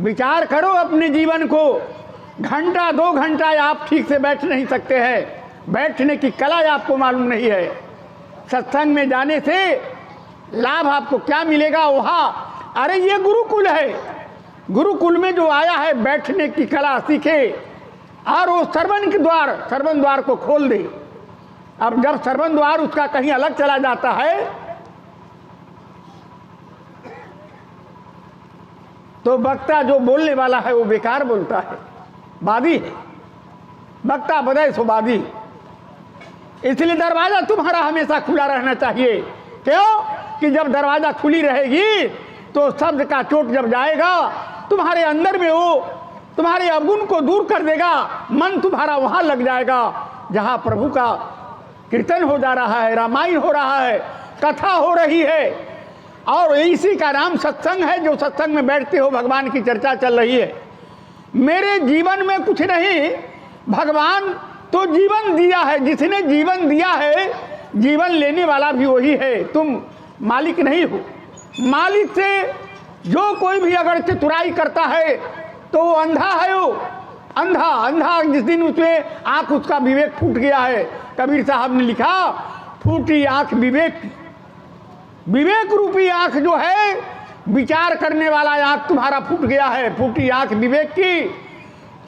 विचार करो अपने जीवन को। घंटा 2 घंटा आप ठीक से बैठ नहीं सकते हैं, बैठने की कला आपको मालूम नहीं है। सत्संग में जाने से लाभ आपको क्या मिलेगा वहाँ? अरे ये गुरुकुल है, गुरुकुल में जो आया है बैठने की कला सीखे और वो श्रवण द्वार को खोल दे। अब जब श्रवण द्वार उसका कहीं अलग चला जाता है तो वक्ता जो बोलने वाला है वो बेकार बोलता है, वादी है। वक्ता बधाई सो वादी। इसलिए दरवाजा तुम्हारा हमेशा खुला रहना चाहिए। क्यों? कि जब दरवाजा खुली रहेगी तो शब्द का चोट जब जाएगा तुम्हारे अंदर में वो तुम्हारे अवगुण को दूर कर देगा। मन तुम्हारा वहां लग जाएगा जहां प्रभु का कीर्तन हो जा रहा है, रामायण हो रहा है, कथा हो रही है। और इसी का नाम सत्संग है। जो सत्संग में बैठते हो भगवान की चर्चा चल रही है। मेरे जीवन में कुछ नहीं, भगवान तो जीवन दिया है। जिसने जीवन दिया है जीवन लेने वाला भी वही है, तुम मालिक नहीं हो। मालिक से जो कोई भी अगर चतुराई करता है तो वो अंधा है। वो अंधा जिस दिन उसमें आंख उसका विवेक फूट गया है। कबीर साहब ने लिखा, फूटी आंख विवेक रूपी आंख जो है, विचार करने वाला आंख तुम्हारा फूट गया है। फूटी आंख विवेक की,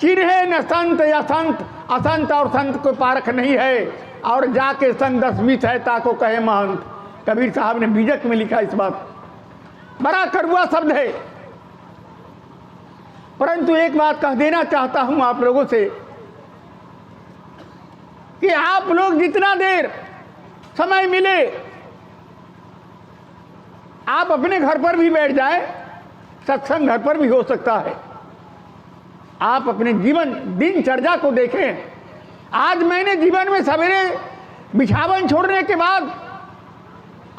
चिन्हे न संत या संत, असंत और संत को पारख नहीं है। और जाके संग 10-20 है ताको कहे महंत। कबीर साहब ने बीजक में लिखा इस बात। बड़ा कड़वा शब्द है, परंतु एक बात कह देना चाहता हूं आप लोगों से कि आप लोग जितना देर समय मिले आप अपने घर पर भी बैठ जाए, सत्संग घर पर भी हो सकता है। आप अपने जीवन दिनचर्या को देखें। आज मैंने जीवन में सवेरे बिछावन छोड़ने के बाद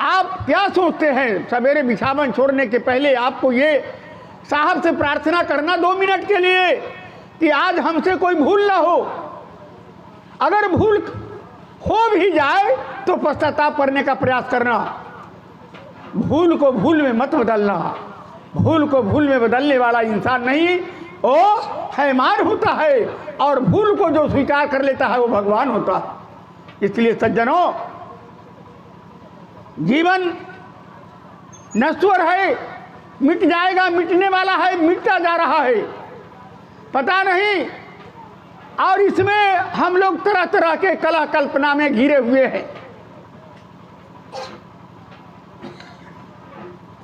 आप क्या सोचते हैं? सवेरे बिछावन छोड़ने के पहले आपको ये साहब से प्रार्थना करना 2 मिनट के लिए कि आज हमसे कोई भूल ना हो। अगर भूल हो भी जाए तो पश्चाताप करने का प्रयास करना। भूल को भूल में मत बदलना। भूल को भूल में बदलने वाला इंसान नहीं, वो हैमान होता है। और भूल को जो स्वीकार कर लेता है वो भगवान होता है। इसलिए सज्जनों, जीवन नश्वर है, मिट जाएगा, मिटने वाला है, मिटता जा रहा है, पता नहीं। और इसमें हम लोग तरह तरह के कला कल्पना में घिरे हुए हैं।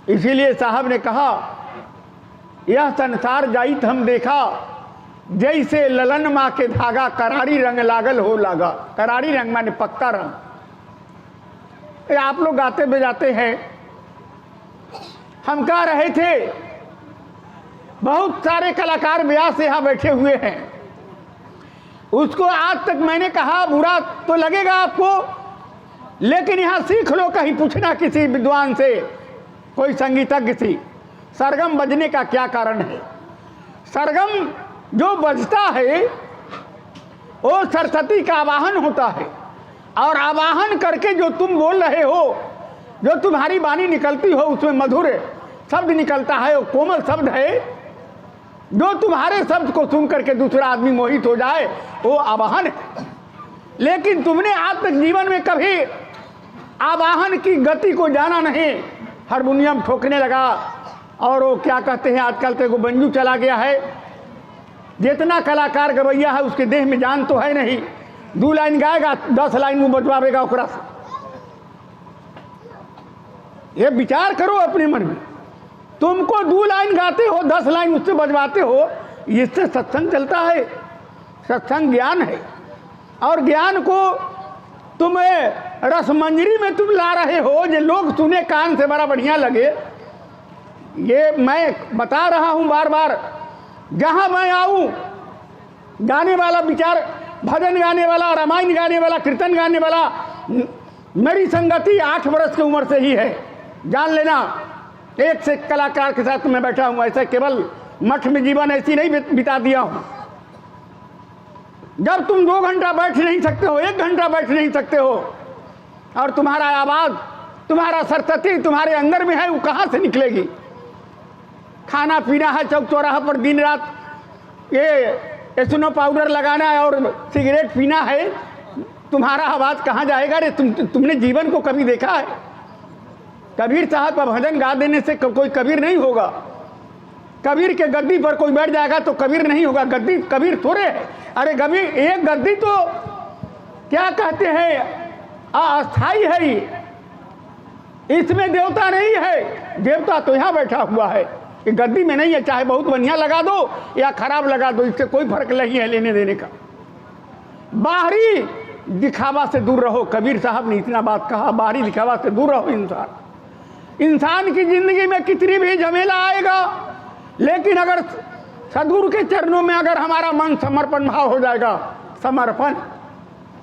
इसीलिए साहब ने कहा, यह संसार जाइत हम देखा, जैसे ललन माँ के धागा, करारी रंग लागल हो लागा। करारी रंग माने पक्का रंग। आप लोग गाते बजाते हैं, हम कह रहे थे बहुत सारे कलाकार ब्याह से यहाँ बैठे हुए हैं। उसको आज तक मैंने कहा बुरा तो लगेगा आपको, लेकिन यहाँ सीख लो। कहीं पूछना किसी विद्वान से, कोई संगीतज्ञ से, सरगम बजने का क्या कारण है। सरगम जो बजता है वो सरस्वती का आवाहन होता है। और आवाहन करके जो तुम बोल रहे हो, जो तुम्हारी वाणी निकलती हो, उसमें मधुर शब्द निकलता है, वो कोमल शब्द है। जो तुम्हारे शब्द को सुन करके दूसरा आदमी मोहित हो जाए, वो आवाहन है। लेकिन तुमने आज तक जीवन में कभी आवाहन की गति को जाना नहीं। हारमोनियम ठोकने लगा, और वो क्या कहते हैं आजकल तो बंजू चला गया है। जितना कलाकार गवैया है उसके देह में जान तो है नहीं। 2 लाइन गाएगा, 10 लाइन वो बजवाएगा ओकरा से। ये विचार करो अपने मन में। तुमको 2 लाइन गाते हो, 10 लाइन उससे बजवाते हो, इससे सत्संग चलता है। सत्संग ज्ञान है, और ज्ञान को तुम रसमंजरी में तुम ला रहे हो, जो लोग सुने कान से बड़ा बढ़िया लगे। ये मैं बता रहा हूँ बार बार, जहाँ मैं आऊँ गाने वाला, विचार भजन गाने वाला, रामायण गाने वाला, कीर्तन गाने वाला, मेरी संगति 8 वर्ष की उम्र से ही है। जान लेना, एक से कलाकार के साथ मैं बैठा हूँ। ऐसे केवल मठ में जीवन ऐसी नहीं बिता दिया हूँ। जब तुम 2 घंटा बैठ नहीं सकते हो, 1 घंटा बैठ नहीं सकते हो, और तुम्हारा आवाज़, तुम्हारा सरस्वती तुम्हारे अंदर में है, वो कहाँ से निकलेगी? खाना पीना है चौक चौराहा पर दिन रात ये स्नो पाउडर लगाना है और सिगरेट पीना है, तुम्हारा आवाज़ कहाँ जाएगा रे? तुमने जीवन को कभी देखा है? कबीर साहब का भजन गा देने से कोई कबीर नहीं होगा। कबीर के गद्दी पर कोई बैठ जाएगा तो कबीर नहीं होगा। गद्दी कबीर थोड़े है। अरे कबीर एक गद्दी तो क्या कहते हैं अस्थाई है ही, इसमें देवता नहीं है। देवता तो यहाँ बैठा हुआ है, ये गद्दी में नहीं है। चाहे बहुत बढ़िया लगा दो या खराब लगा दो, इससे कोई फर्क नहीं है लेने देने का। बाहरी दिखावा से दूर रहो। कबीर साहब ने इतना बात कहा, बाहरी दिखावा से दूर रहो। इंसान की जिंदगी में कितनी भी झमेला आएगा, लेकिन अगर सद्गुरु के चरणों में अगर हमारा मन समर्पण भाव हो जाएगा, समर्पण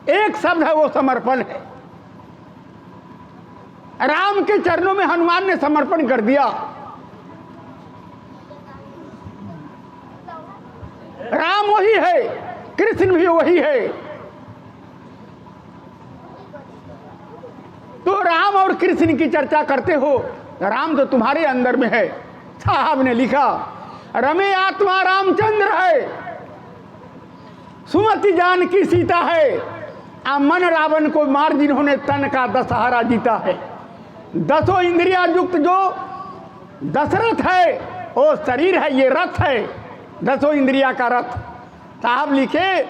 एक शब्द है, वो समर्पण है। राम के चरणों में हनुमान ने समर्पण कर दिया। राम वही है, कृष्ण भी वही है। तो राम और कृष्ण की चर्चा करते हो, राम तो तुम्हारे अंदर में है। साहब ने लिखा, रमे आत्मा रामचंद्र है, सुमति जानकी सीता है, मन रावण को मार जिन्होंने तन का दशहरा जीता है। दसों इंद्रिया युक्त जो दशरथ है वो शरीर है, ये रथ है, दसों इंद्रिया का रथ। साहब लिखे,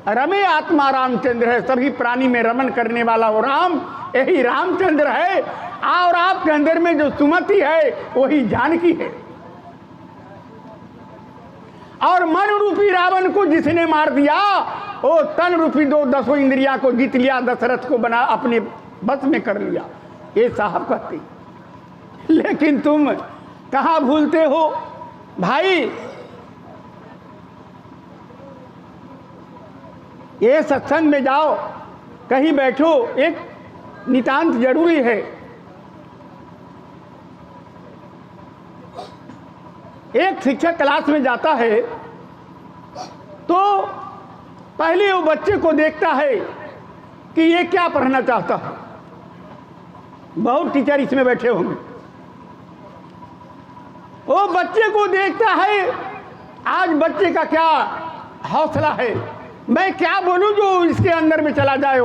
रमे आत्मा रामचंद्र है, सभी प्राणी में रमन करने वाला वो राम, यही रामचंद्र है। और आपके अंदर में जो सुमति है वही जानकी है। और मन रूपी रावण को जिसने मार दिया, वो तन रूपी दो दसों इंद्रिया को जीत लिया, दशरथ को बना अपने बस में कर लिया। ये साहब कहते। लेकिन तुम कहाँ भूलते हो भाई, ये सत्संग में जाओ, कहीं बैठो, एक नितांत जरूरी है। एक शिक्षक क्लास में जाता है तो पहले वो बच्चे को देखता है कि ये क्या पढ़ना चाहता है। बहुत टीचर इसमें बैठे होंगे। वो बच्चे को देखता है, आज बच्चे का क्या हौसला है, मैं क्या बोलूं जो इसके अंदर में चला जाए।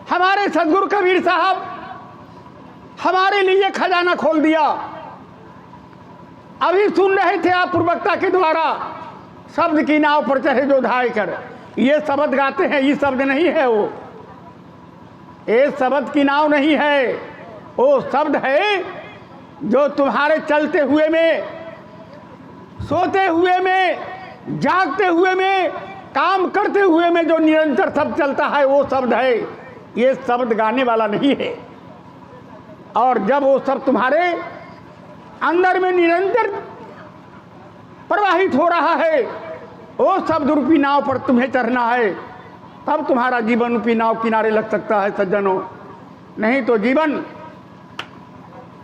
हमारे सद्गुरु कबीर साहब हमारे लिए खजाना खोल दिया। अभी सुन रहे थे आप पूर्वक्ता के द्वारा, शब्द की नाव पर चढ़े जो धाय कर, ये शब्द गाते हैं, ये शब्द नहीं है वो, ये शब्द की नाव नहीं है, वो शब्द है जो तुम्हारे चलते हुए में, सोते हुए में, जागते हुए में, काम करते हुए में जो निरंतर शब्द चलता है वो शब्द है। ये शब्द गाने वाला नहीं है। और जब वो शब्द तुम्हारे अंदर में निरंतर प्रवाहित हो रहा है, वो शब्द रूपी नाव पर तुम्हें चढ़ना है, तब तुम्हारा जीवन रूपी नाव किनारे लग सकता है सज्जनों। नहीं तो जीवन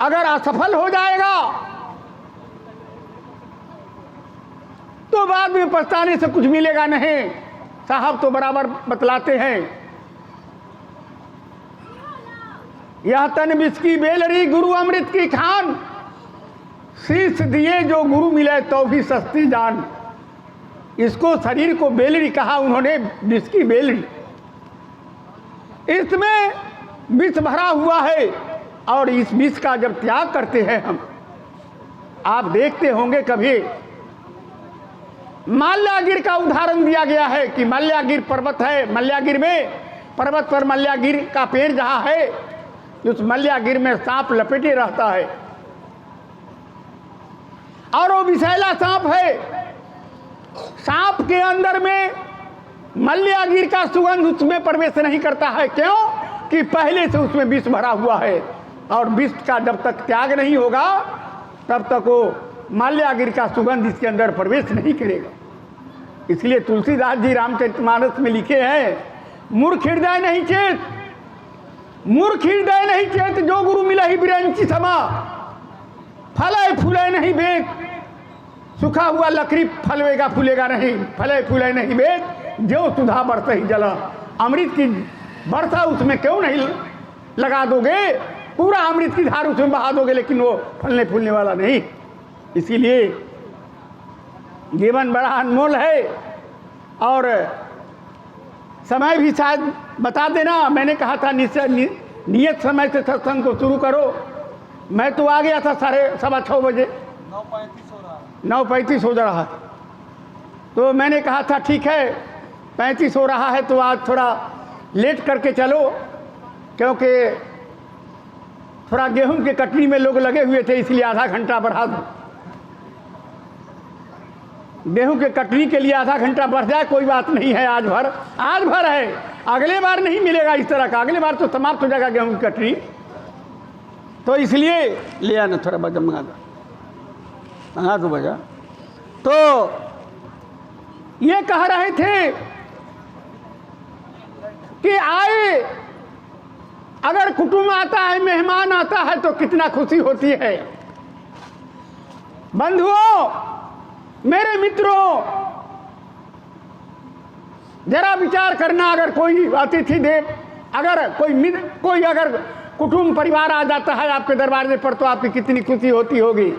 अगर असफल हो जाएगा तो बाद में पछताने से कुछ मिलेगा नहीं। साहब तो बराबर बतलाते हैं, यह तन विष की बेलरी गुरु अमृत की खान, शीश दिए जो गुरु मिले तो भी सस्ती जान। इसको शरीर को बेलरी कहा उन्होंने, विष की बेलरी। इसमें विष भरा हुआ है और इस विष का जब त्याग करते हैं हम, आप देखते होंगे कभी मल्लागिर का उदाहरण दिया गया है कि मल्लागिर पर्वत है, मल्लागिर में पर्वत पर मल्लागिर का पेड़ जहाँ है, उस मल्लागिर में सांप लपेटे रहता है और वो विषैला सांप है। सांप के अंदर में मल्लागिर का सुगंध उसमें प्रवेश नहीं करता है। क्यों? कि पहले से उसमें विष भरा हुआ है और विष का जब तक त्याग नहीं होगा तब तक वो मल्लागिर का सुगंध इसके अंदर प्रवेश नहीं करेगा। इसलिए तुलसीदास जी रामचरितमानस में लिखे हैं, मूर्ख हृदय नहीं चेत, मूर्ख हृदय नहीं चेत, जो गुरु मिला ही बिरंची समा, फले फूले नहीं बेत, सूखा हुआ लकड़ी फलवेगा फूलेगा नहीं, फले फूले नहीं बेत, जो सुधा बरस ही जला। अमृत की वर्षा उसमें क्यों नहीं लगा दोगे? पूरा अमृत की धार उसमें बहा दोगे, लेकिन वो फलने फूलने वाला नहीं। इसीलिए जीवन बड़ा अनमोल है। और समय भी शायद बता देना, मैंने कहा था नियत समय से सत्संग को शुरू करो। मैं तो आ गया था 6:15 बजे, 9:35 हो रहा है। तो मैंने कहा था ठीक है 35 हो रहा है तो आज थोड़ा लेट करके चलो, क्योंकि थोड़ा गेहूं के कटनी में लोग लगे हुए थे, इसलिए आधा घंटा बढ़ा दो। गेहूं के कटनी के लिए आधा घंटा बढ़ जाए कोई बात नहीं है, आज भर है, अगले बार नहीं मिलेगा इस तरह का, अगले बार तो समाप्त हो जाएगा गेहूं की कटनी। तो इसलिए ले आना थोड़ा बजा मंगा दो बजा। तो ये कह रहे थे कि आए, अगर कुटुंब आता है, मेहमान आता है तो कितना खुशी होती है। बंधुओं, मेरे मित्रों, जरा विचार करना, अगर कोई अतिथि देव, अगर कोई अगर कुटुंब परिवार आ जाता है आपके दरवाजे पर तो आपकी कितनी खुशी होती होगी।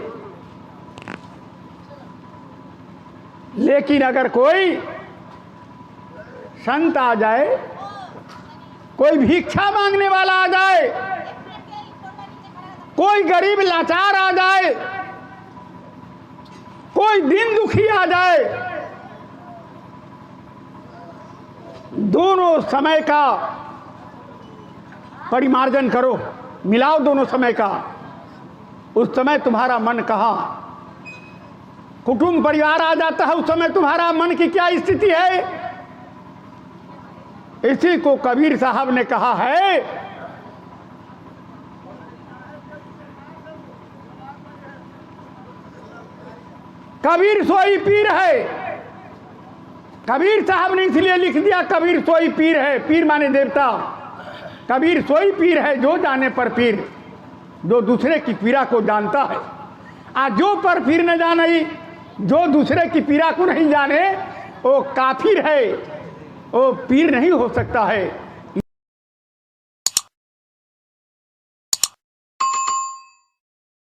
लेकिन अगर कोई संत आ जाए, कोई भिक्षा मांगने वाला आ जाए, कोई गरीब लाचार आ जाए, कोई दीन दुखी आ जाए, दोनों समय का परिमार्जन करो, मिलाओ दोनों समय का। उस समय तुम्हारा मन कहाँ, कुटुंब परिवार आ जाता है, उस समय तुम्हारा मन की क्या स्थिति है। इसी को कबीर साहब ने कहा है, कबीर सोई पीर है। कबीर साहब ने इसलिए लिख दिया कबीर सोई पीर है, पीर माने देवता। कबीर सोई पीर है जो जाने पर पीर, जो दूसरे की पीड़ा को जानता है। आज जो पर पीर न जाने, जो दूसरे की पीड़ा को नहीं जाने, वो काफिर है, वो पीर नहीं हो सकता है।